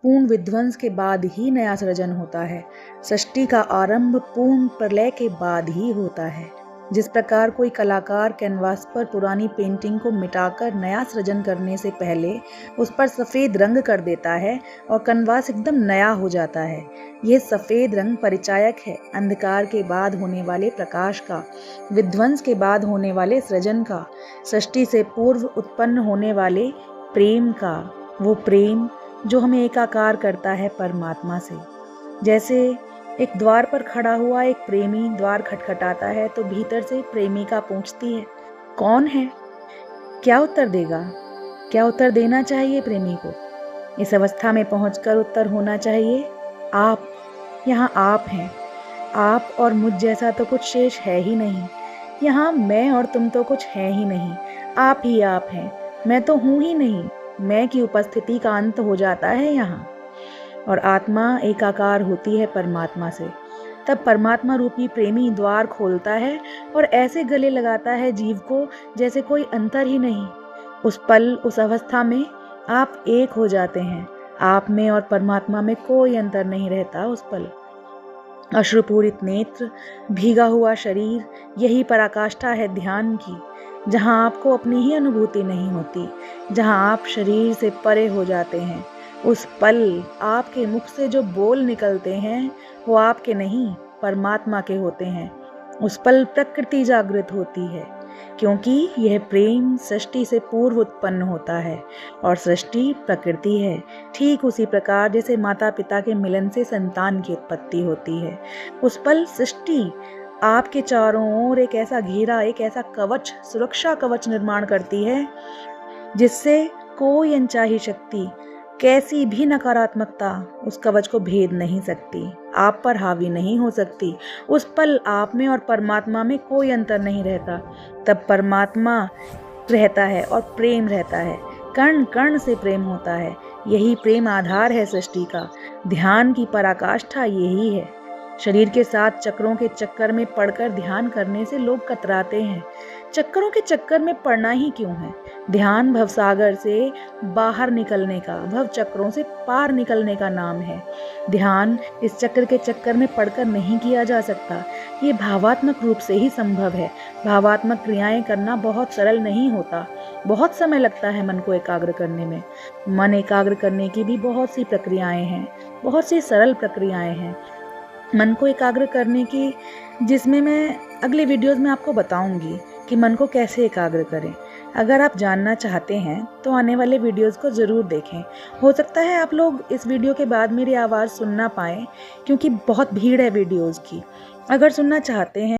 पूर्ण विध्वंस के बाद ही नया सृजन होता है। सृष्टि का आरंभ पूर्ण प्रलय के बाद ही होता है। जिस प्रकार कोई कलाकार कैनवास पर पुरानी पेंटिंग को मिटाकर नया सृजन करने से पहले उस पर सफ़ेद रंग कर देता है और कैनवास एकदम नया हो जाता है। यह सफ़ेद रंग परिचायक है अंधकार के बाद होने वाले प्रकाश का, विध्वंस के बाद होने वाले सृजन का, सृष्टि से पूर्व उत्पन्न होने वाले प्रेम का। वो प्रेम जो हमें एकाकार करता है परमात्मा से। जैसे एक द्वार पर खड़ा हुआ एक प्रेमी द्वार खटखटाता है तो भीतर से प्रेमिका पूछती है, कौन है? क्या उत्तर देगा? क्या उत्तर देना चाहिए प्रेमी को? इस अवस्था में पहुंचकर उत्तर होना चाहिए, आप। यहाँ आप हैं। आप और मुझ जैसा तो कुछ शेष है ही नहीं। यहाँ मैं और तुम तो कुछ है ही नहीं। आप ही आप हैं। मैं तो हूँ ही नहीं। मैं की उपस्थिति का अंत हो जाता है यहाँ। और आत्मा एकाकार होती है परमात्मा से। तब परमात्मा रूपी प्रेमी द्वार खोलता है और ऐसे गले लगाता है जीव को जैसे कोई अंतर ही नहीं। उस पल, उस अवस्था में आप एक हो जाते हैं। आप में और परमात्मा में कोई अंतर नहीं रहता उस पल। अश्रुपूरित नेत्र, भीगा हुआ शरीर, यही पराकाष्ठा है ध्यान की, जहाँ आपको अपनी ही अनुभूति नहीं होती, जहाँ आप शरीर से परे हो जाते हैं। उस पल आपके मुख से जो बोल निकलते हैं वो आपके नहीं, परमात्मा के होते हैं। उस पल प्रकृति जागृत होती है, क्योंकि यह प्रेम सृष्टि से पूर्व उत्पन्न होता है और सृष्टि प्रकृति है। ठीक उसी प्रकार जैसे माता पिता के मिलन से संतान की उत्पत्ति होती है। उस पल सृष्टि आपके चारों ओर एक ऐसा घेरा, एक ऐसा कवच, सुरक्षा कवच निर्माण करती है जिससे कोई अनचाही शक्ति, कैसी भी नकारात्मकता उस कवच को भेद नहीं सकती, आप पर हावी नहीं हो सकती। उस पल आप में और परमात्मा में कोई अंतर नहीं रहता। तब परमात्मा रहता है और प्रेम रहता है। कण कण से प्रेम होता है। यही प्रेम आधार है सृष्टि का। ध्यान की पराकाष्ठा यही है। शरीर के साथ चक्रों के चक्कर में पड़कर ध्यान करने से लोग कतराते हैं। चक्करों के चक्कर में पड़ना ही क्यों है? ध्यान भवसागर से बाहर निकलने का, भव चक्रों से पार निकलने का नाम है। ध्यान इस चक्र के चक्कर में पड़कर नहीं किया जा सकता। ये भावात्मक रूप से ही संभव है। भावात्मक क्रियाएं करना बहुत सरल नहीं होता। बहुत समय लगता है मन को एकाग्र करने में। मन एकाग्र करने की भी बहुत सी प्रक्रियाएं हैं, बहुत सी सरल प्रक्रियाएं हैं मन को एकाग्र करने की, जिसमें मैं अगले वीडियोस में आपको बताऊंगी कि मन को कैसे एकाग्र करें। अगर आप जानना चाहते हैं तो आने वाले वीडियोस को ज़रूर देखें। हो सकता है आप लोग इस वीडियो के बाद मेरी आवाज़ सुन ना पाएँ, क्योंकि बहुत भीड़ है वीडियोस की। अगर सुनना चाहते हैं